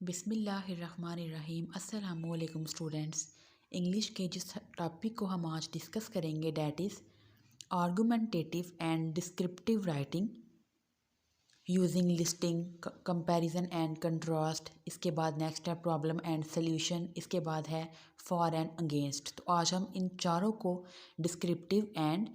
बिस्मिल्लाहिर्रहमानिर्रहीम। अस्सलामुअलैकुम students. English के जिस टॉपिक को हम आज डिस्कस करेंगे that is argumentative and descriptive writing using listing, comparison and contrast. इसके बाद नेक्स्ट है प्रॉब्लम एंड सॉल्यूशन। इसके बाद है फॉर एंड अगेंस्ट। तो आज हम इन चारों को डिस्क्रिप्टिव एंड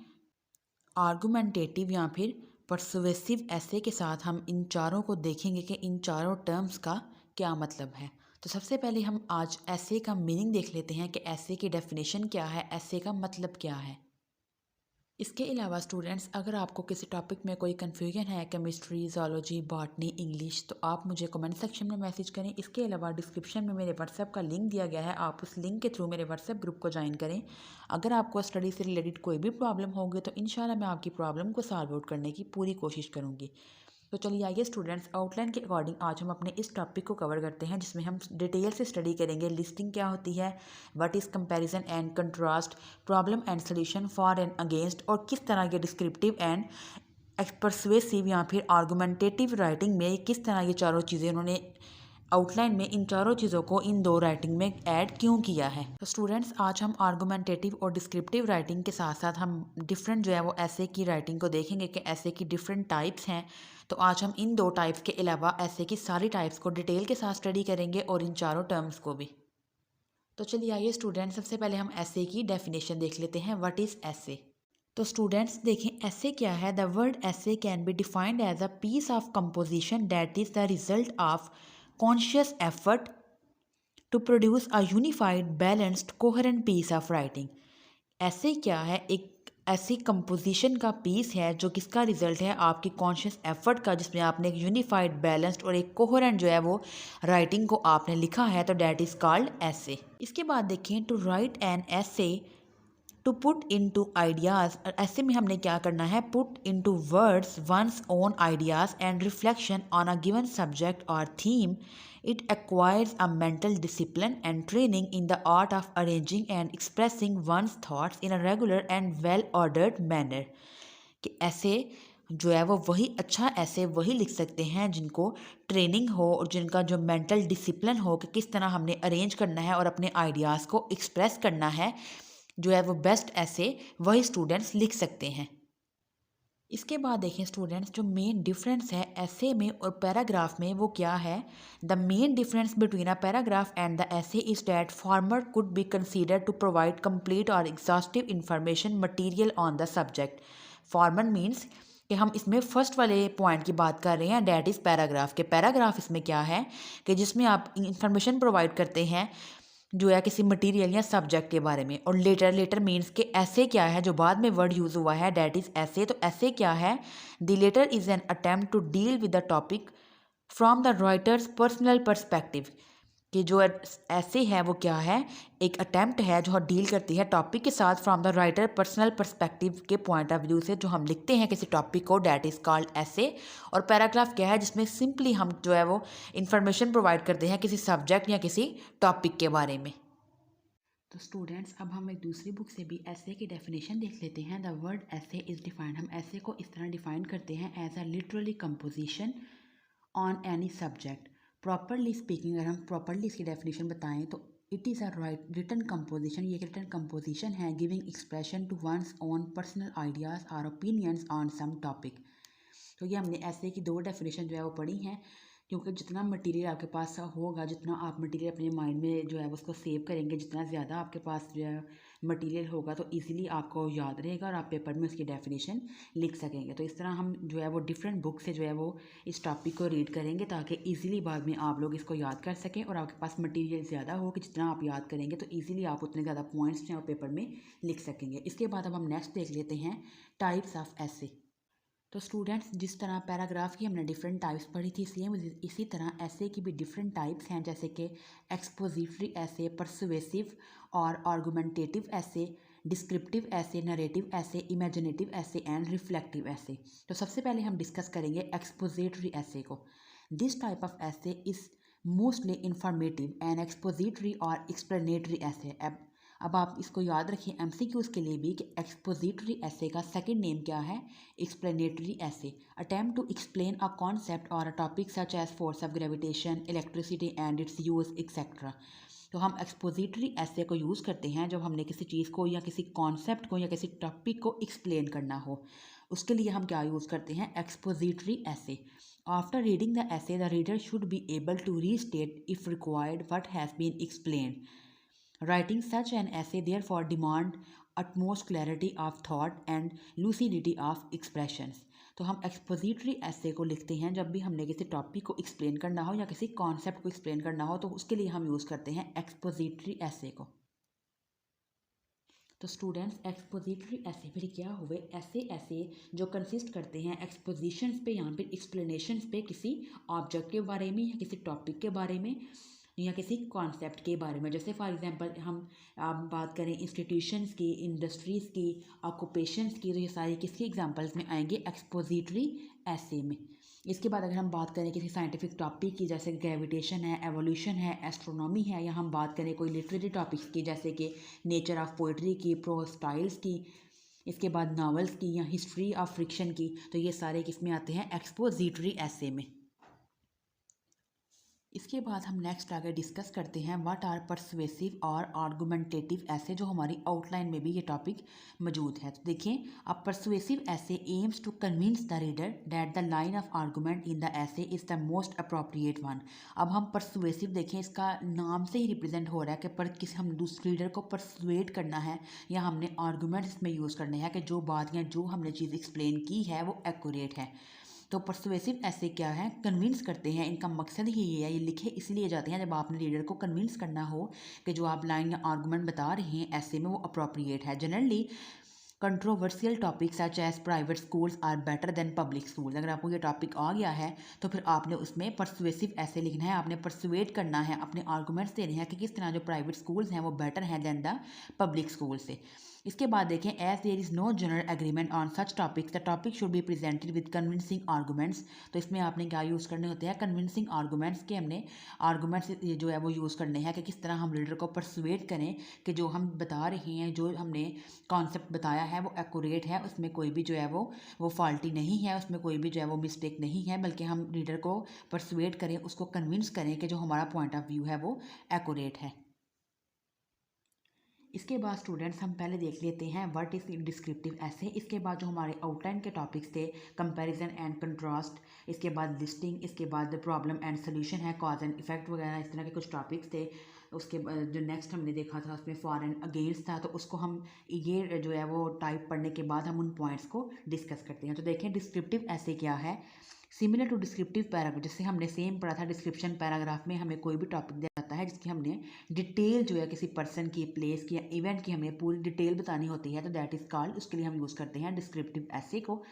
आर्गुमेंटेटिव या फिर परसुएसिव ऐसे के साथ हम इन चारों को देखेंगे कि इन चारों टर्म्स का क्या मतलब है। तो सबसे पहले हम आज ऐसे का मीनिंग देख लेते हैं कि ऐसे की डेफिनेशन क्या है, ऐसे का मतलब क्या है। इसके अलावा स्टूडेंट्स, अगर आपको किसी टॉपिक में कोई कन्फ्यूजन है, केमिस्ट्री, ज़ूलॉजी, बॉटनी, इंग्लिश, तो आप मुझे कमेंट सेक्शन में मैसेज करें। इसके अलावा डिस्क्रिप्शन में मेरे व्हाट्सएप का लिंक दिया गया है, आप उस लिंक के थ्रू मेरे व्हाट्सएप ग्रुप को ज्वाइन करें। अगर आपको स्टडी से रिलेटेड कोई भी प्रॉब्लम होगी तो इंशाल्लाह मैं आपकी प्रॉब्लम को सॉल्व आउट करने की पूरी कोशिश करूँगी। तो चलिए आइए स्टूडेंट्स, आउटलाइन के अकॉर्डिंग आज हम अपने इस टॉपिक को कवर करते हैं, जिसमें हम डिटेल से स्टडी करेंगे लिस्टिंग क्या होती है, what is comparison and contrast, problem and solution, for and against, और किस तरह के डिस्क्रिप्टिव एंड परसुएसिव या फिर आर्गुमेंटेटिव राइटिंग में किस तरह ये चारों चीज़ें उन्होंने आउटलाइन में इन चारों चीज़ों को इन दो राइटिंग में ऐड क्यों किया है। तो स्टूडेंट्स, आज हम आर्गुमेंटेटिव और डिस्क्रिप्टिव राइटिंग के साथ साथ हम डिफरेंट जो है वो ऐसे की राइटिंग को देखेंगे कि ऐसे की डिफरेंट टाइप्स हैं। तो आज हम इन दो टाइप्स के अलावा ऐसे की सारी टाइप्स को डिटेल के साथ स्टडी करेंगे और इन चारों टर्म्स को भी। तो चलिए आइए स्टूडेंट्स, सबसे पहले हम ऐसे की डेफिनेशन देख लेते हैं, व्हाट इज़ ऐसे। तो स्टूडेंट्स देखें ऐसे क्या है। The word essay can be defined as a piece of composition that is the result of conscious effort to produce a unified balanced coherent piece of writing. Essay क्या है, एक ऐसी composition का piece है जो किसका रिजल्ट है, आपकी कॉन्शियस एफर्ट का, जिसमें आपने एक यूनिफाइड बैलेंस्ड और एक कोहेरेंट जो है वो राइटिंग को आपने लिखा है, तो डैट इज़ कॉल्ड ऐसे। इसके बाद देखें, to write an essay to put into ideas. ऐसे में हमने क्या करना है, put into words one's own ideas and reflection on a given subject और theme. It acquires a mental discipline and training in the art of arranging and expressing one's thoughts in a regular and well ordered manner. कि ऐसे जो है वो वही अच्छा ऐसे वही लिख सकते हैं जिनको ट्रेनिंग हो और जिनका जो मेंटल डिसिप्लिन हो कि किस तरह हमने अरेंज करना है और अपने आइडियाज़ को एक्सप्रेस करना है, जो है वो बेस्ट ऐसे वही स्टूडेंट्स लिख सकते हैं। इसके बाद देखें स्टूडेंट्स, जो मेन डिफरेंस है ऐसे में और पैराग्राफ में वो क्या है। The main difference between a paragraph and the essay is that former could be consider to provide complete और exhaustive information material on the subject. Former means कि हम इसमें फर्स्ट वाले पॉइंट की बात कर रहे हैं, डैट इज़ पैराग्राफ के। पैराग्राफ इसमें क्या है कि जिसमें आप इंफॉर्मेशन प्रोवाइड करते हैं जो है किसी मटेरियल या सब्जेक्ट के बारे में। और लेटर, लेटर मीन्स के ऐसे क्या है, जो बाद में वर्ड यूज़ हुआ है, डैट इज़ ऐसे। तो ऐसे क्या है, the letter is an attempt to deal with the topic from the writer's personal perspective. कि जो ऐसे है वो क्या है, एक अटेम्प्ट है जो डील करती है टॉपिक के साथ from the writer personal perspective के पॉइंट ऑफ व्यू से, जो हम लिखते हैं किसी टॉपिक को, डैट इज़ कॉल्ड ऐसे। और पैराग्राफ क्या है, जिसमें सिंपली हम जो है वो इंफॉर्मेशन प्रोवाइड करते हैं किसी सब्जेक्ट या किसी टॉपिक के बारे में। तो स्टूडेंट्स, अब हम एक दूसरी बुक से भी ऐसे की डेफिनेशन देख लेते हैं। The word essay is defined, हम ऐसे को इस तरह डिफाइन करते हैं, as a literally composition on any subject. Properly speaking, अगर हम प्रॉपरली इसकी डेफिनेशन बताएं तो it is a written composition, ये एक रिटन कंपोजिशन है giving expression to one's own personal ideas और ओपिनियंस ऑन सम टॉपिक। तो ये हमने ऐसे की दो डेफिनेशन जो है वो पढ़ी हैं, क्योंकि जितना मटेरियल आपके पास होगा, जितना आप मटेरियल अपने माइंड में जो है उसको सेव करेंगे, जितना ज़्यादा आपके पास जो है मटेरियल होगा, तो इजीली आपको याद रहेगा और आप पेपर में उसकी डेफिनेशन लिख सकेंगे। तो इस तरह हम जो है वो डिफरेंट बुक से जो है वो इस टॉपिक को रीड करेंगे, ताकि ईजिली बाद में आप लोग इसको याद कर सकें और आपके पास मटीरियल ज़्यादा हो कि जितना आप याद करेंगे तो ईजिली आप उतने ज़्यादा पॉइंट्स जो है वो पेपर में लिख सकेंगे। इसके बाद अब हम नेक्स्ट देख लेते हैं, टाइप्स ऑफ ऐसे। तो स्टूडेंट्स, जिस तरह पैराग्राफ की हमने डिफरेंट टाइप्स पढ़ी थी, सेम इसी तरह ऐसे की भी डिफरेंट टाइप्स हैं, जैसे कि एक्सपोजिटरी ऐसे, परसुएसिव और आर्गुमेंटेटिव ऐसे, डिस्क्रिप्टिव ऐसे, नरेटिव ऐसे, इमेजिनेटिव ऐसे एंड रिफ्लेक्टिव ऐसे। तो सबसे पहले हम डिस्कस करेंगे एक्सपोजिटरी ऐसे को। दिस टाइप ऑफ ऐसे is mostly informative and expository और एक्सप्लेनेटरी ऐसे। अब आप इसको याद रखिए एमसीक्यूज़ के लिए भी कि एक्सपोजिटरी ऐसे का सेकंड नेम क्या है, explanatory essay. Attempt to explain a concept और a topic such as force of gravitation, electricity and its use etcetera. तो हम एक्सपोजिटरी ऐसे को यूज़ करते हैं जब हमने किसी चीज़ को या किसी कॉन्सेप्ट को या किसी टॉपिक को एक्सप्लेन करना हो, उसके लिए हम क्या यूज़ करते हैं, expository essay. After reading the essay the reader should be able to restate if required what has been explained. Writing such an essay therefore demand utmost clarity of thought and lucidity of expressions। तो हम expository ऐसे को लिखते हैं जब भी हमने किसी टॉपिक को एक्सप्लेन करना हो या किसी कॉन्सेप्ट को एक्सप्लेन करना हो, तो उसके लिए हम यूज़ करते हैं एक्सपोजिटरी ऐसे को। तो स्टूडेंट्स एक्सपोजिटरी ऐसे फिर क्या हुए, ऐसे जो कंसिस्ट करते हैं एक्सपोजिशंस पे या फिर एक्सप्लेनेशंस पे किसी ऑब्जेक्ट के बारे में या किसी टॉपिक के बारे में या किसी कॉन्सेप्ट के बारे में। जैसे फॉर एग्जांपल हम बात करें इंस्टीट्यूशंस की, इंडस्ट्रीज़ की, ऑक्यूपेशंस की, तो ये सारी किसकी एग्जांपल्स में आएंगे, एक्सपोजिटरी ऐसे में। इसके बाद अगर हम बात करें किसी साइंटिफिक टॉपिक की, जैसे ग्रेविटेशन है, एवोल्यूशन है, एस्ट्रोनॉमी है, या हम बात करें कोई लिटरेरी टॉपिक्स की जैसे कि नेचर ऑफ पोइट्री की, प्रोज स्टाइल्स की, इसके बाद नावल्स की या हिस्ट्री ऑफ फ्रिक्शन की, तो ये सारे किस में आते हैं, एक्सपोजिटरी ऐसे में। इसके बाद हम नेक्स्ट आगे डिस्कस करते हैं व्हाट आर परसुएसिव और आर्गुमेंटेटिव ऐसे, जो हमारी आउटलाइन में भी ये टॉपिक मौजूद है। तो देखें, अब persuasive essay aims to convince the reader that the line of argument in the essay is the most appropriate one. अब हम परसुएसिव देखें, इसका नाम से ही रिप्रेजेंट हो रहा है कि पर किसी हम दूसरे रीडर को परसुएट करना है या हमने आर्गूमेंट इसमें यूज़ करने हैं कि जो बात या जो हमने चीज़ एक्सप्लेन की है वो एक्यूरेट है। तो परसुएसिव ऐसे क्या है, कन्विंस करते हैं, इनका मकसद ही ये है, ये लिखे इसलिए जाते हैं जब आपने रीडर को कन्विंस करना हो कि जो आप लाइन या आर्गूमेंट बता रहे हैं ऐसे में वो अप्रोप्रिएट है। Generally controversial topic such as private schools are better than public school, अगर आपको ये टॉपिक आ गया है तो फिर आपने उसमें परसुएसिव ऐसे लिखना है, आपने परसुएट करना है, अपने आर्गूमेंट्स देने हैं कि किस तरह जो प्राइवेट स्कूल्स हैं वो बेटर हैं देन द पब्लिक स्कूल से। इसके बाद देखें, as there is no general agreement on such topics the topic should be presented with convincing arguments. तो इसमें आपने क्या यूज़ करने होते हैं, कन्विंसिंग आर्गूमेंट्स के हमने आर्गूमेंट्स जो है वो यूज़ करने हैं कि किस तरह हम रीडर को परसुएट करें कि जो हम बता रहे हैं, जो हमने कॉन्सेप्ट बताया है वो एक्यूरेट है, उसमें कोई भी जो है वो फॉल्टी नहीं है, उसमें कोई भी जो है वो मिस्टेक नहीं है, बल्कि हम रीडर को परसुएट करें, उसको कन्विंस करें कि जो हमारा पॉइंट ऑफ व्यू है वो एक्यूरेट है। इसके बाद स्टूडेंट्स हम पहले देख लेते हैं व्हाट इज़ डिस्क्रिप्टिव ऐसे। इसके बाद जो हमारे आउटलाइन के टॉपिक्स थे, कंपैरिजन एंड कंट्रास्ट, इसके बाद लिस्टिंग, इसके बाद प्रॉब्लम एंड सोल्यूशन है, कॉज एंड इफेक्ट वगैरह, इस तरह के कुछ टॉपिक्स थे। उसके बाद जो नेक्स्ट हमने देखा था उसमें फॉर एंड अगेंस्ट था, तो उसको हम ये जो है वो टाइप पढ़ने के बाद हम उन पॉइंट्स को डिस्कस करते हैं। तो देखें डिस्क्रिप्टिव ऐसे क्या है, सिमिलर टू डिस्क्रिप्टिव पैराग्राफ, जैसे हमने सेम पढ़ा था डिस्क्रिप्शन पैराग्राफ में हमें कोई भी टॉपिक दिया जाता है जिसकी हमने डिटेल जो है किसी पर्सन की, प्लेस की या इवेंट की हमें पूरी डिटेल बतानी होती है, तो दैट इज़ कॉल्ड, उसके लिए हम यूज़ करते हैं डिस्क्रिप्टिव ऐसे को।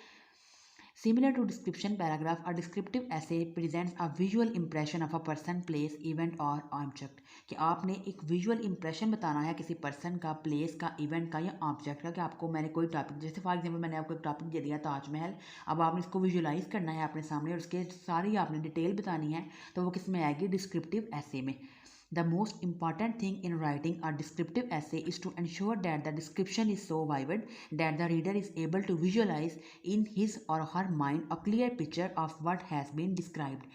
Similar to description paragraph, a descriptive essay presents a visual impression of a person, place, event or object। कि आपने एक विजुअल इंप्रेशन बताना है किसी पर्सन का, प्लेस का, इवेंट का या ऑब्जेक्ट का, कि आपको मैंने कोई टॉपिक, जैसे फॉर एग्जांपल मैंने आपको एक टॉपिक दे दिया ताजमहल, अब आपने इसको विजुअलाइज करना है अपने सामने और उसके सारी आपने डिटेल बतानी है, तो वो किस में आएगी, डिस्क्रिप्टिव ऐसे में। The most important thing in writing a descriptive essay is to ensure that the description is so vivid that the reader is able to visualize in his or her mind a clear picture of what has been described।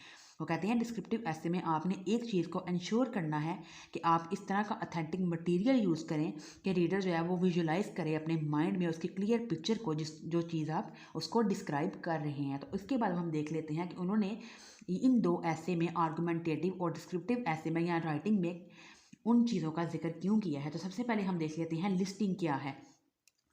वो कहते हैं descriptive ऐसे में आपने एक चीज़ को ensure करना है कि आप इस तरह का अथेंटिक मटेरियल यूज़ करें कि रीडर जो है वो विजुलाइज करे अपने माइंड में उसकी क्लियर पिक्चर को, जो चीज़ आप उसको डिस्क्राइब कर रहे हैं। तो इसके बाद हम देख लेते हैं कि उन्होंने इन दो ऐसे में, आर्गुमेंटेटिव और डिस्क्रिप्टिव ऐसे में या राइटिंग में, उन चीज़ों का जिक्र क्यों किया है। तो सबसे पहले हम देख लेते हैं लिस्टिंग क्या है।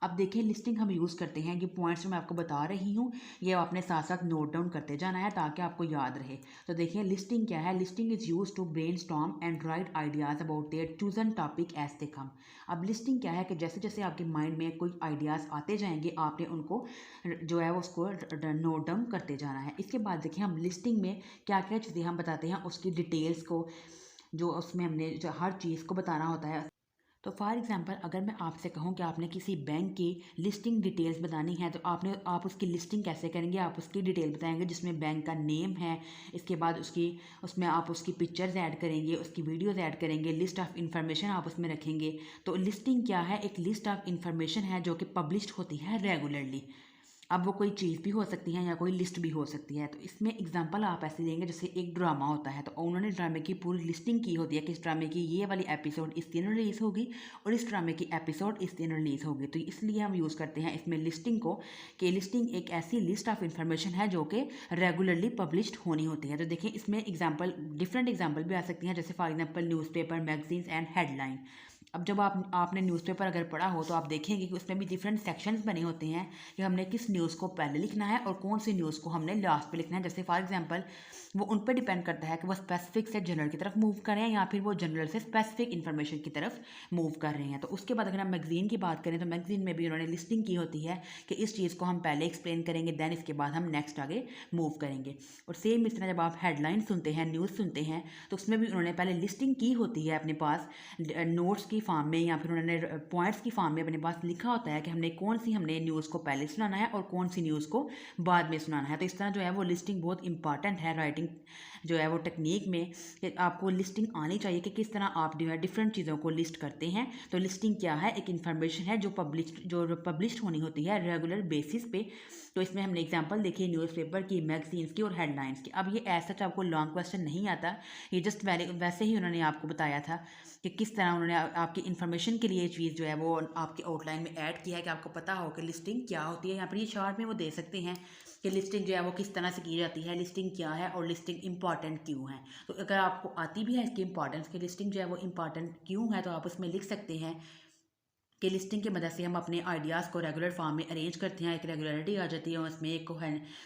अब देखिए लिस्टिंग हम यूज़ करते हैं, ये पॉइंट्स जो मैं आपको बता रही हूँ ये आपने साथ साथ नोट डाउन करते जाना है ताकि आपको याद रहे। तो देखिए लिस्टिंग क्या है, listing is used to brainstorm and write ideas about their chosen topic as they come. अब लिस्टिंग क्या है कि जैसे जैसे आपके माइंड में कोई आइडियाज़ आते जाएंगे आपने उनको जो है उसको नोट डाउन करते जाना है। इसके बाद देखिए हम लिस्टिंग में क्या क्या चीज़ें हम बताते हैं, उसकी डिटेल्स को, जो उसमें हमने जो हर चीज़ को बताना होता है। तो फॉर एग्जांपल अगर मैं आपसे कहूँ कि आपने किसी बैंक की लिस्टिंग डिटेल्स बतानी है तो आप उसकी लिस्टिंग कैसे करेंगे, आप उसकी डिटेल बताएंगे जिसमें बैंक का नेम है, इसके बाद उसमें आप उसकी पिक्चर्स ऐड करेंगे, उसकी वीडियोस ऐड करेंगे, लिस्ट ऑफ इन्फॉर्मेशन आप उसमें रखेंगे। तो लिस्टिंग क्या है, एक लिस्ट ऑफ इन्फॉर्मेशन है जो कि पब्लिश होती है रेगुलरली। अब वो कोई चीज़ भी हो सकती है या कोई लिस्ट भी हो सकती है। तो इसमें एग्जांपल आप ऐसे देंगे जैसे एक ड्रामा होता है तो उन्होंने ड्रामे की पूरी लिस्टिंग की होती है कि इस ड्रामे की ये वाली एपिसोड इस दिन रिलीज़ होगी और इस ड्रामे की एपिसोड इस दिन रिलीज़ होगी। तो इसलिए हम यूज़ करते हैं इसमें लिस्टिंग को, कि लिस्टिंग एक ऐसी लिस्ट ऑफ इन्फॉर्मेशन है जो कि रेगुलरली पब्लिश्ड होनी होती है। तो देखिए इसमें डिफरेंट एग्जाम्पल भी आ सकती हैं, जैसे for example newspaper, magazines and headline. अब जब आपने न्यूज़पेपर अगर पढ़ा हो तो आप देखेंगे कि उसमें भी डिफरेंट सेक्शंस बने होते हैं कि हमने किस न्यूज़ को पहले लिखना है और कौन सी न्यूज़ को हमने लास्ट पे लिखना है। जैसे फॉर एग्जांपल वो उन पर डिपेंड करता है कि वो स्पेसिफिक से जनरल की तरफ मूव कर रहे हैं या फिर वो जनरल से स्पेसिफिक इन्फॉर्मेशन की तरफ मूव कर रहे हैं। तो उसके बाद अगर हम मैगजीन की बात करें तो मैगजीन में भी उन्होंने लिस्टिंग की होती है कि इस चीज़ को हम पहले एक्सप्लेन करेंगे, देन इसके बाद हम नेक्स्ट आगे मूव करेंगे। और सेम इस तरह जब आप हेडलाइन सुनते हैं, न्यूज़ सुनते हैं, तो उसमें भी उन्होंने पहले लिस्टिंग की होती है अपने पास नोट्स की फॉर्म में या फिर उन्होंने पॉइंट्स की फॉर्म में अपने पास लिखा होता है कि हमने न्यूज़ को पहले सुनाना है और कौन सी न्यूज़ को बाद में सुनाना है। तो इस तरह जो है वो लिस्टिंग बहुत इंपॉर्टेंट है राइटिंग जो है वो टेक्निक में, कि आपको लिस्टिंग आनी चाहिए कि किस तरह आप जो है डिफरेंट चीज़ों को लिस्ट करते हैं। तो लिस्टिंग क्या है, एक इन्फॉर्मेशन है जो पब्लिश होनी होती है रेगुलर बेसिस पे। तो इसमें हमने एग्जांपल देखी न्यूज़पेपर की, मैगजीन्स की और हेडलाइंस की। अब ये ऐसा आपको लॉन्ग क्वेश्चन नहीं आता, ये जस्ट वैसे ही उन्होंने आपको बताया था कि किस तरह उन्होंने आपकी इन्फॉर्मेशन के लिए ये चीज़ जो है वो आपकी आउटलाइन में ऐड किया है कि आपको पता हो कि लिस्टिंग क्या होती है। यहाँ पर ये चार्ट में वो दे सकते हैं कि लिस्टिंग जो है वो किस तरह से की जाती है, लिस्टिंग क्या है और लिस्टिंग इंपॉर्टेंट क्यों है। तो अगर आपको आती भी है इसकी इंपॉर्टेंस कि लिस्टिंग जो है वो इंपॉर्टेंट क्यों है, तो आप उसमें लिख सकते हैं कि लिस्टिंग की मदद से हम अपने आइडियाज़ को रेगुलर फॉर्म में अरेंज करते हैं, एक रेगुलरिटी आ जाती है उसमें, एक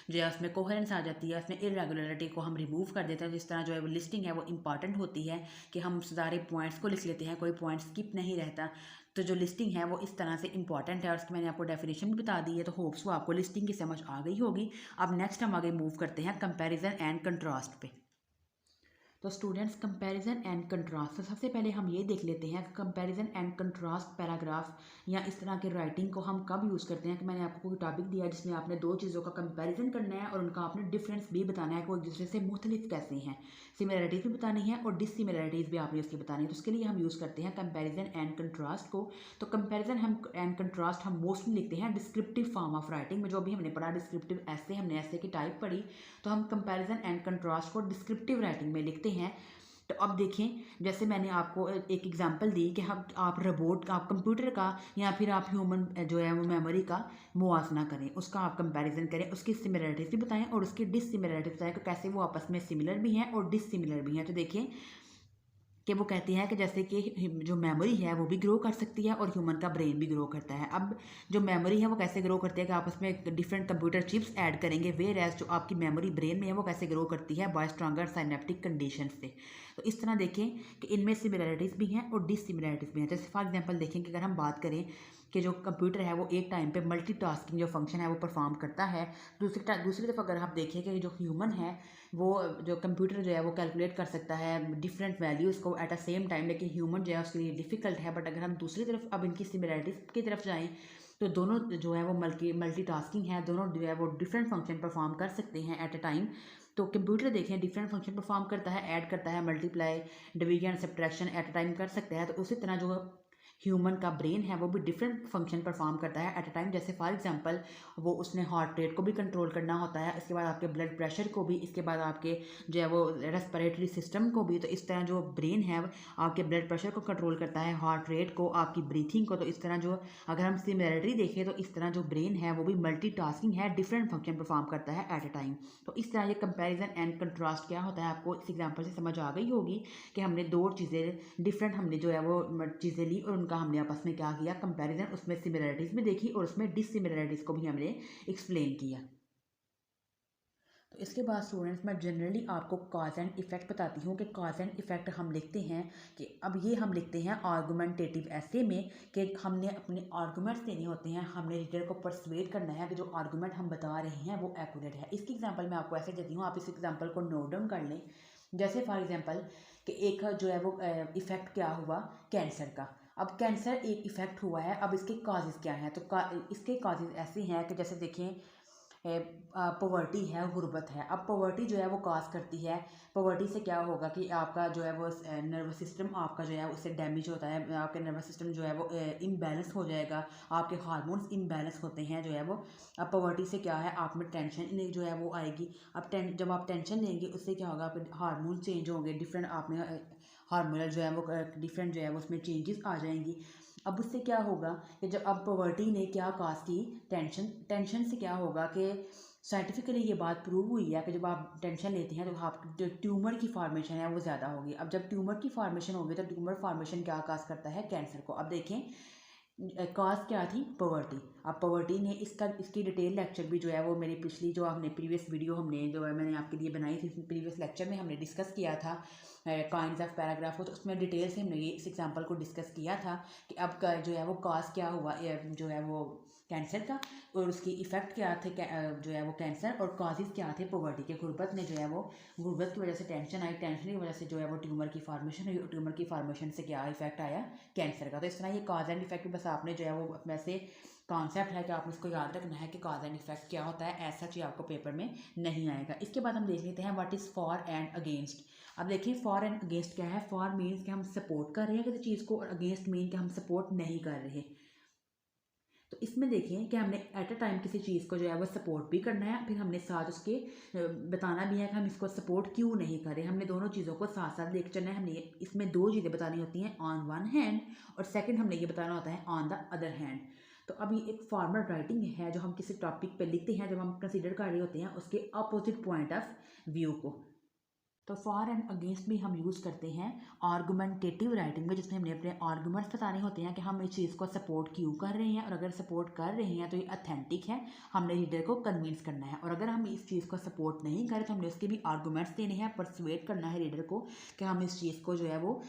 जो है उसमें कोहेरेंस आ जाती है, उसमें इरेगुलरिटी को हम रिमूव कर देते हैं। जिस तरह जो है वो लिस्टिंग है वो इंपॉर्टेंट होती है कि हम सारे पॉइंट्स को लिख लेते हैं, कोई पॉइंट स्किप नहीं रहता। तो जो लिस्टिंग है वो इस तरह से इंपॉर्टेंट है और उसकी मैंने आपको डेफिनेशन भी बता दी है। तो होप्स वो आपको लिस्टिंग की समझ आ गई होगी। अब नेक्स्ट हम आगे मूव करते हैं कंपैरिजन एंड कंट्रास्ट पे। तो स्टूडेंट्स कंपैरिजन एंड कंट्रास्ट, तो सबसे पहले हम ये देख लेते हैं कंपैरिजन एंड कंट्रास्ट पैराग्राफ या इस तरह के राइटिंग को हम कब यूज़ करते हैं। कि मैंने आपको कोई टॉपिक दिया है जिसमें आपने दो चीज़ों का कंपैरिजन करना है और उनका आपने डिफरेंस भी बताना है कि वो एक दूसरे से मुख्तलिफ कैसे हैं, सिमिलरिटीज़ भी बतानी है और डिससिमिलरिटीज़ भी आपने उसकी बतानी है। तो उसके लिए हम यूज़ करते हैं कंपैरिजन एंड कंट्रास्ट को। तो कंपैरिजन एंड कंट्रास्ट हम मोस्टली लिखते हैं डिस्क्रिप्टिव फॉर्म ऑफ राइटिंग में। जो अभी हमने पढ़ा डिस्क्रिप्टिव ऐसे, हमने ऐसे की टाइप पढ़ी, तो हम कंपैरिजन एंड कंट्रास्ट को डिस्क्रिप्टिव राइटिंग में लिखते हैं। तो अब देखें, जैसे मैंने आपको एक एग्जांपल दी कि हम आप रोबोट का, आप कंप्यूटर का या फिर आप ह्यूमन जो है वो मेमोरी का मुआवजना करें, उसका आप कंपैरिजन करें, उसकी सिमिलरिटीज़ भी बताएं और उसकी डिससिमिलरिटीज़ बताएं कि कैसे वो आपस में सिमिलर भी हैं और डिससिमिलर भी हैं। तो देखिए कि वो कहती है कि जैसे कि जो मेमोरी है वो भी ग्रो कर सकती है और ह्यूमन का ब्रेन भी ग्रो करता है। अब जो मेमोरी है वो कैसे ग्रो करती है कि आप उसमें डिफरेंट कंप्यूटर चिप्स ऐड करेंगे, वेयर एज जो आपकी मेमोरी ब्रेन में है वो कैसे ग्रो करती है, बाय स्ट्रॉन्गर साइनेप्टिक कंडीशन से। तो इस तरह देखें कि इनमें सिमिलरिटीज़ भी हैं और डिससिमिलरिटीज़ भी हैं। जैसे फॉर एग्जांपल देखें कि अगर हम बात करें कि जो कंप्यूटर है वो एक टाइम पे मल्टीटास्किंग जो फंक्शन है वो परफॉर्म करता है। दूसरी तरफ अगर आप देखें कि जो ह्यूमन है वो, जो कंप्यूटर जो है वो कैलकुलेट कर सकता है डिफरेंट वैल्यूज़ को एट अ सेम टाइम, लेकिन ह्यूमन जो है उसके लिए डिफ़िकल्ट है। बट अगर हम दूसरी तरफ अब इनकी सिमिलरिटीज़ की तरफ जाएँ तो दोनों जो है वो मल्टीटास्किंग है, दोनों जो है वो डिफरेंट फंक्शन परफॉर्म कर सकते हैं एट अ टाइम। तो कंप्यूटर देखें डिफरेंट फंक्शन परफॉर्म करता है, ऐड करता है, multiply, division, subtraction at a time कर सकता है। तो उसी तरह जो ह्यूमन का ब्रेन है वो भी डिफरेंट फंक्शन परफॉर्म करता है एट अ टाइम। जैसे फॉर एग्जांपल वो उसने हार्ट रेट को भी कंट्रोल करना होता है, इसके बाद आपके ब्लड प्रेशर को भी, इसके बाद आपके जो है वो रेस्पिरेटरी सिस्टम को भी। तो इस तरह जो ब्रेन है आपके ब्लड प्रेशर को कंट्रोल करता है, हार्ट रेट को, आपकी ब्रीथिंग को। तो इस तरह जो अगर हम सिमिलरिटी देखें तो इस तरह जो ब्रेन है वो भी मल्टीटास्किंग है, डिफरेंट फंक्शन परफॉर्म करता है एट अ टाइम। तो इस तरह ये कंपैरिजन एंड कंट्रास्ट क्या होता है आपको इस एग्जांपल से समझ आ गई होगी कि हमने दो चीज़ें डिफरेंट, हमने जो है वो चीज़ें ली और उनका हमने आपस में क्या किया, कंपैरिजन, उसमें सिमिलरिटीज़ भी देखी और उसमें डिससिमिलरिटीज़ को भी हमने एक्सप्लेन किया। तो इसके बाद स्टूडेंट्स मैं जनरली आपको कॉज एंड इफ़ेक्ट बताती हूँ कि कॉज एंड इफ़ेक्ट हम लिखते हैं कि अब ये हम लिखते हैं आर्गूमेंटेटिव ऐसे में कि हमने अपने आर्गूमेंट्स देने होते हैं, हमने रीडर को परसुएड करना है कि जो आर्गूमेंट हम बता रहे हैं वो एक्यूरेट है। इसकी एग्जांपल मैं आपको ऐसे देती हूँ, आप इस एग्जांपल को नोट डाउन कर लें। जैसे फॉर एग्जांपल कि एक जो है वो इफ़ेक्ट क्या हुआ कैंसर का। अब कैंसर एक इफ़ेक्ट हुआ है, अब इसके काजेज़ क्या हैं? तो इसके काजेज़ ऐसे हैं कि जैसे देखें, पॉवर्टी है, गुर्बत है। अब पॉवर्टी जो है वो काज करती है, पॉवर्टी से क्या होगा कि आपका जो है वो नर्वस सिस्टम आपका जो है उससे डैमेज होता है, आपके नर्वस सिस्टम जो है वो इम्बैलेंस हो जाएगा, आपके हार्मोन्स इम्बैलेंस होते हैं जो है वो। अब पॉवर्टी से क्या है, आप में टेंशन जो है वो आएगी। अब जब आप टेंशन लेंगे उससे क्या होगा, आपके हार्मोन चेंज होंगे, डिफरेंट आप में हार्मोनल जो है वो डिफरेंट जो है वो उसमें चेंजेस आ जाएंगी। अब उससे क्या होगा कि जब अब पॉवर्टी ने क्या काज की, टेंशन, टेंशन से क्या होगा कि साइंटिफिकली ये बात प्रूव हुई है कि जब आप टेंशन लेते हैं तो आप जो ट्यूमर की फॉर्मेशन है वो ज़्यादा होगी। अब जब ट्यूमर की फॉर्मेशन होगी तो ट्यूमर फॉर्मेशन क्या काज करता है, कैंसर को। अब देखें, कॉज क्या थी, पॉवर्टी। अब पॉवर्टी ने इसकी डिटेल लेक्चर भी जो है वो मेरी पिछली जो हमने प्रीवियस वीडियो हमने जो है मैंने आपके लिए बनाई थी, प्रीवियस लेक्चर में हमने डिस्कस किया था काइंड्स ऑफ पैराग्राफ को, तो उसमें डिटेल से हमने ये इस एग्जांपल को डिस्कस किया था कि अब का जो है वो कॉज क्या हुआ जो है वो कैंसर का, और उसकी इफ़ेक्ट क्या थे जो है वो कैंसर, और कॉजेज़ क्या थे पॉवर्टी के। गुर्बत ने जो है वो, गुर्बत की वजह से टेंशन आई, टेंशन की वजह से जो है वो ट्यूमर की फॉर्मेशन हुई, और ट्यूमर की फॉर्मेशन से क्या इफेक्ट आया, कैंसर का। तो इस तरह ये कॉज एंड इफेक्ट, बस आपने जो है वो वैसे कॉन्सेप्ट है कि आपने इसको याद रखना है कि कॉज एंड इफेक्ट क्या होता है, ऐसा चीज़ आपको पेपर में नहीं आएगा। इसके बाद हम देख लेते हैं what is for and against. अब देखिए फॉर एंड अगेंस्ट क्या है। फॉर मीन्स कि हम सपोर्ट कर रहे हैं किसी चीज़ को, और अगेंस्ट मीन कि हम सपोर्ट नहीं कर रहे। तो इसमें देखिए कि हमने एट अ टाइम किसी चीज़ को जो है वो सपोर्ट भी करना है, फिर हमने साथ उसके बताना भी है कि हम इसको सपोर्ट क्यों नहीं करें। हमने दोनों चीज़ों को साथ साथ लेकर चलना है। हमने इसमें दो चीज़ें बतानी होती हैं, ऑन वन हैंड, और सेकंड हमने ये बताना होता है ऑन द अदर हैंड। तो अब ये एक फॉर्मल राइटिंग है जो हम किसी टॉपिक पे लिखते हैं, जब हम कंसीडर कर रहे होते हैं उसके अपोजिट पॉइंट ऑफ व्यू को। तो फॉर एंड अगेंस्ट भी हम यूज़ करते हैं आर्गुमेंटेटिव राइटिंग में, जिसमें हमने अपने आर्गूमेंट्स बताने होते हैं कि हम इस चीज़ को सपोर्ट क्यों कर रहे हैं, और अगर सपोर्ट कर रहे हैं तो ये अथेंटिक है, हमने रीडर को कन्विंस करना है। और अगर हम इस चीज़ को सपोर्ट नहीं करें तो हमने उसके भी आर्गूमेंट्स देने हैं, परसुएट करना है रीडर को कि हम इस चीज़ को जो है वो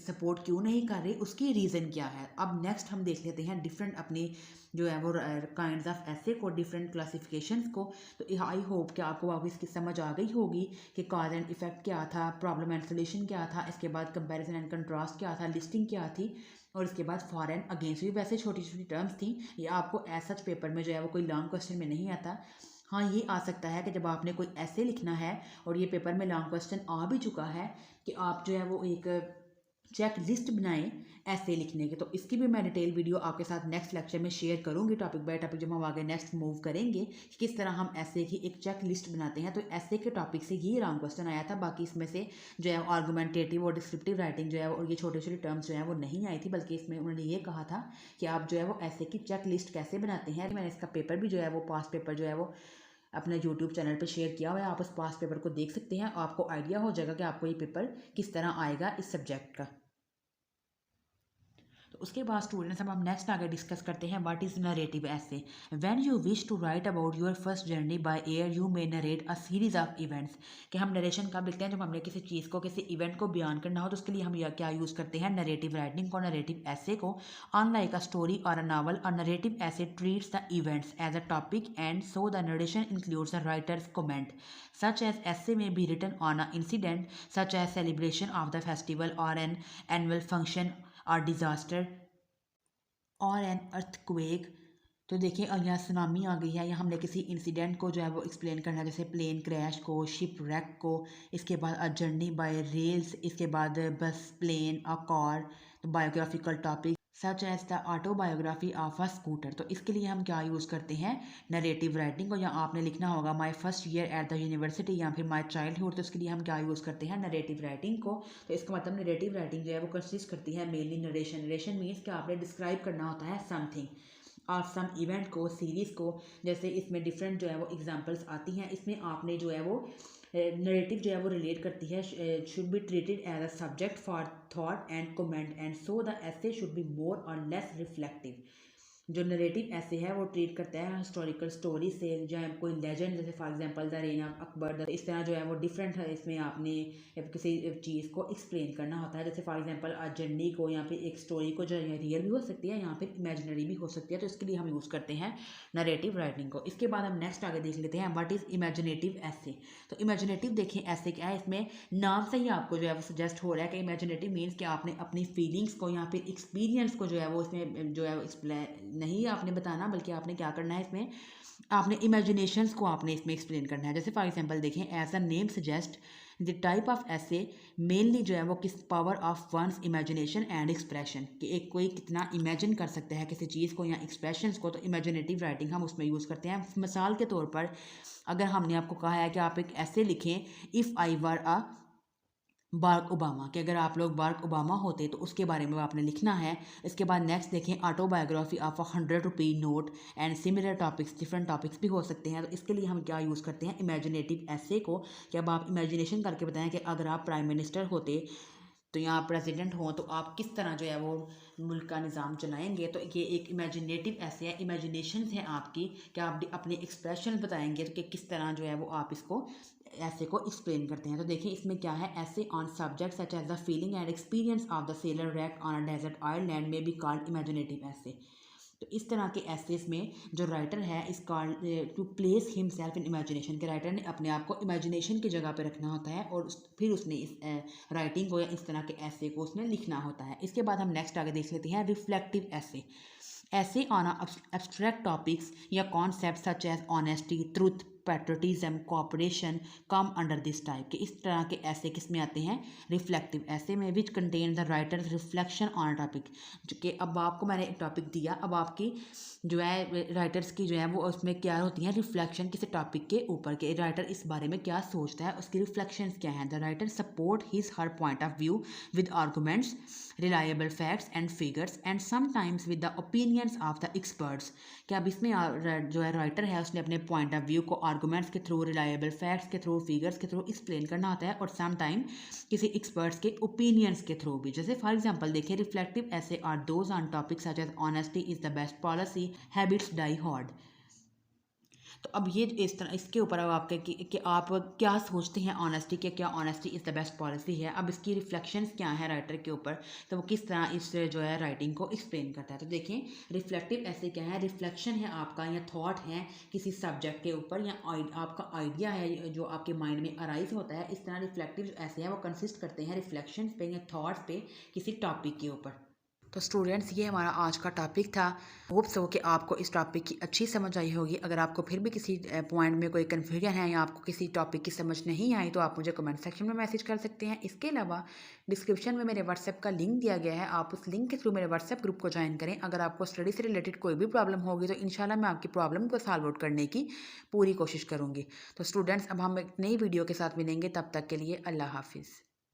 सपोर्ट क्यों नहीं कर रहे, उसकी रीज़न क्या है। अब नेक्स्ट हम देख लेते हैं डिफरेंट अपनी जो है वो काइंड्स ऑफ ऐसे को, डिफरेंट क्लासिफिकेशंस को। तो आई होप कि आपको वापस इसकी समझ आ गई होगी कि कॉज एंड इफेक्ट क्या था, प्रॉब्लम एंड सोल्यूशन क्या था, इसके बाद कंपैरिजन एंड कंट्रास्ट क्या था, लिस्टिंग क्या थी, और इसके बाद फॉर एंड अगेंस्ट भी वैसे छोटी छोटी टर्म्स थी। ये आपको ऐसा पेपर में जो है वो कोई लॉन्ग क्वेश्चन में नहीं आता। हाँ, ये आ सकता है कि जब आपने कोई ऐसे लिखना है और ये पेपर में लॉन्ग क्वेश्चन आ भी चुका है कि आप जो है वो एक चेक लिस्ट बनाएं ऐसे लिखने के। तो इसकी भी मैं डिटेल वीडियो आपके साथ नेक्स्ट लेक्चर में शेयर करूंगी, टॉपिक बाय टॉपिक, जब हम आगे नेक्स्ट मूव करेंगे कि किस तरह हम ऐसे की एक चेक लिस्ट बनाते हैं। तो ऐसे के टॉपिक से ये रॉन्ग क्वेश्चन आया था, बाकी इसमें से जो है आर्गूमेंटेटिव और डिस्क्रिप्टिव राइटिंग जो है और ये छोटे छोटे टर्म्स जो है वो नहीं आई थी, बल्कि इसमें उन्होंने ये कहा था कि आप जो है वो ऐसे की चेक लिस्ट कैसे बनाते हैं। मैंने इसका पेपर भी जो है वो पास्ट पेपर जो है वो अपने यूट्यूब चैनल पर शेयर किया हुआ है, आप उस पास्ट पेपर को देख सकते हैं, आपको आइडिया हो जाएगा कि आपको ये पेपर किस तरह आएगा इस सब्जेक्ट का। तो उसके बाद स्टूडेंट्स अब हम नेक्स्ट आगे डिस्कस करते हैं what is narrative essay. When you wish to write about your first journey by air you may narrate a series of events. कि हम नरेशन कब लिखते हैं, जब हमने किसी चीज़ को, किसी इवेंट को बयान करना हो, तो उसके लिए हम क्या यूज़ करते हैं, नरेटिव राइटिंग को, नरेटिव ऐसे को। अनलाइक अ स्टोरी और a novel, a narrative essay treats the events as a topic and so the narration includes a writer's comment such as essay may be written on an incident such as celebration of the festival or an annual function or disaster और an earthquake. तो देखिए यहाँ tsunami आ गई है, या हमने किसी incident को जो है वो एक्सप्लेन करना है, जैसे प्लेन क्रैश को, शिप रैक को, इसके बाद अ जर्नी बाय रेल्स, इसके बाद बस, प्लेन, अ कार, तो biographical topic such as the autobiography of a scooter. तो इसके लिए हम क्या यूज़ करते हैं, नरेटिव राइटिंग को। या आपने लिखना होगा my first year at the university या फिर माई चाइल्डहुड, तो इसके लिए हम क्या यूज़ करते हैं, नरेटिव राइटिंग को। तो इसका मतलब नरेटिव राइटिंग जो है वो कंसिस्ट करती है मेनली नरेशन। नरेशन मीन्स कि आपने डिस्क्राइब करना होता है समथिंग और सम इवेंट को, सीरीज़ को। जैसे इसमें डिफरेंट जो है वो एग्जांपल्स आती हैं, इसमें आपने जो है वो नरेटिव जो है वो रिलेट करती है, should be treated as a subject for thought and comment and so the essay should be more or less reflective. जो नरेटिव ऐसे है वो ट्रीट करता है हिस्टोरिकल स्टोरी से, जो है कोई लेजेंड, जैसे for example the rain of Akbar, इस तरह जो है वो डिफरेंट है। इसमें आपने किसी चीज़ को एक्सप्लेन करना होता है, जैसे फॉर एग्जांपल जर्नी को, यहाँ पे एक स्टोरी को जो रियल भी हो सकती है, यहाँ पे इमेजिनरी भी हो सकती है, तो इसके लिए हम यूज़ करते हैं नरेटिव राइटिंग को। इसके बाद हम नेक्स्ट आगे देख लेते हैं व्हाट इज़ इमेजिनेटिव ऐसे। तो इमेजिनेटिव देखें ऐसे क्या है, इसमें नाम से ही आपको जो है वो सजेस्ट हो रहा है कि इमेजिनेटिव मीन्स कि आपने अपनी फीलिंग्स को, यहाँ पे एक्सपीरियंस को जो है वो इसमें जो है एक्सप्लेन नहीं आपने बताना, बल्कि आपने क्या करना है, इसमें आपने इमेजिनेशंस को आपने इसमें एक्सप्लेन करना है। जैसे फॉर एग्जांपल देखें, as a name suggest the type of essay mainly जो है वो किस power of one's imagination and expression, कि एक कोई कितना इमेजिन कर सकता है किसी चीज़ को या एक्सप्रेशंस को, तो इमेजिनेटिव राइटिंग हम उसमें यूज़ करते हैं। मिसाल के तौर पर अगर हमने आपको कहा है कि आप एक ऐसे लिखें, if I were a Barak Obama, कि अगर आप लोग बारक ओबामा होते तो उसके बारे में आपने लिखना है। इसके बाद नेक्स्ट देखें, autobiography of ₹100 note and similar topics, different topics भी हो सकते हैं। तो इसके लिए हम क्या यूज़ करते हैं, इमेजिनेटिव ऐसे को, कि अब आप इमेजिनेशन करके बताएं कि अगर आप प्राइम मिनिस्टर होते तो यहाँ प्रेसिडेंट हो तो आप किस तरह जो है वो मुल्क का निज़ाम चलाएंगे। तो ये एक इमेजिनेटिव ऐसे है, इमेजिनेशंस हैं आपकी, कि आप अपने एक्सप्रेशन बताएंगे तो कि किस तरह जो है वो आप इसको ऐसे को एक्सप्लेन करते हैं। तो देखिए इसमें क्या है, essay on subject such as the feeling and experience of the sailor wrecked on a desert island may be called imaginative essay. तो इस तरह के ऐसेस में जो राइटर है is called to place himself in imagination, के writer ने अपने आप को इमेजिनेशन की जगह पे रखना होता है, और फिर उसने इस राइटिंग को या इस तरह के ऐसे को उसने लिखना होता है। इसके बाद हम नेक्स्ट आगे देख लेते हैं reflective essay. Essay on abstract topics या concept such as honesty, truth, patriotism, cooperation come under this type, के इस तरह के ऐसे किस में आते हैं, रिफ्लेक्टिव ऐसे में, which contain the writers reflection on a topic, जो कि अब आपको मैंने एक टॉपिक दिया, अब आपकी जो है राइटर्स की जो है वो उसमें क्या होती हैं, रिफ्लेक्शन किसी टॉपिक के ऊपर, के राइटर इस बारे में क्या सोचता है, उसकी रिफ्लेक्शंस क्या हैं। The writer support his her point of view with arguments, reliable facts and figures and sometimes with the opinions of the experts, कि अब इसमें जो है राइटर है उसने अपने पॉइंट ऑफ व्यू को आर्गूमेंट्स के थ्रू, रिलायबल फैक्ट्स के थ्रू, फिगर्स के थ्रू एक्सप्लेन करना होता है, और सम टाइम किसी एक्सपर्ट्स के ओपिनियंस के थ्रू भी। जैसे फॉर एग्जांपल देखिए, रिफ्लेक्टिव ऐसे are those on topic such as honesty is the best policy, habits die hard. तो अब ये इस तरह इसके ऊपर अब आपके कि आप क्या सोचते हैं ऑनेस्टी के, क्या honesty is the best policy है। अब इसकी रिफ्लेक्शंस क्या है राइटर के ऊपर, तो वो किस तरह इस जो है राइटिंग को एक्सप्लेन करता है। तो देखें रिफ्लेक्टिव ऐसे क्या है, रिफ्लेक्शन है आपका या थॉट है किसी सब्जेक्ट के ऊपर, या आपका आइडिया है जो आपके माइंड में अराइज होता है। इस तरह रिफ्लेक्टिव ऐसे हैं वो कंसिस्ट करते हैं रिफ्लेक्शंस पे या थॉट्स पे किसी टॉपिक के ऊपर। तो स्टूडेंट्स ये हमारा आज का टॉपिक था। होप सो कि आपको इस टॉपिक की अच्छी समझ आई होगी। अगर आपको फिर भी किसी पॉइंट में कोई कन्फ्यूजन है या आपको किसी टॉपिक की समझ नहीं आई तो आप मुझे कमेंट सेक्शन में मैसेज कर सकते हैं। इसके अलावा डिस्क्रिप्शन में मेरे व्हाट्सएप का लिंक दिया गया है, आप उस लिंक के थ्रू मेरे व्हाट्सएप ग्रुप को ज्वाइन करें। अगर आपको स्टडी से रिलेटेड कोई भी प्रॉब्लम होगी तो इंशाल्लाह मैं आपकी प्रॉब्लम को सॉल्व आउट करने की पूरी कोशिश करूँगी। तो स्टूडेंट्स अब हम एक नई वीडियो के साथ मिलेंगे, तब तक के लिए अल्लाह हाफिज़।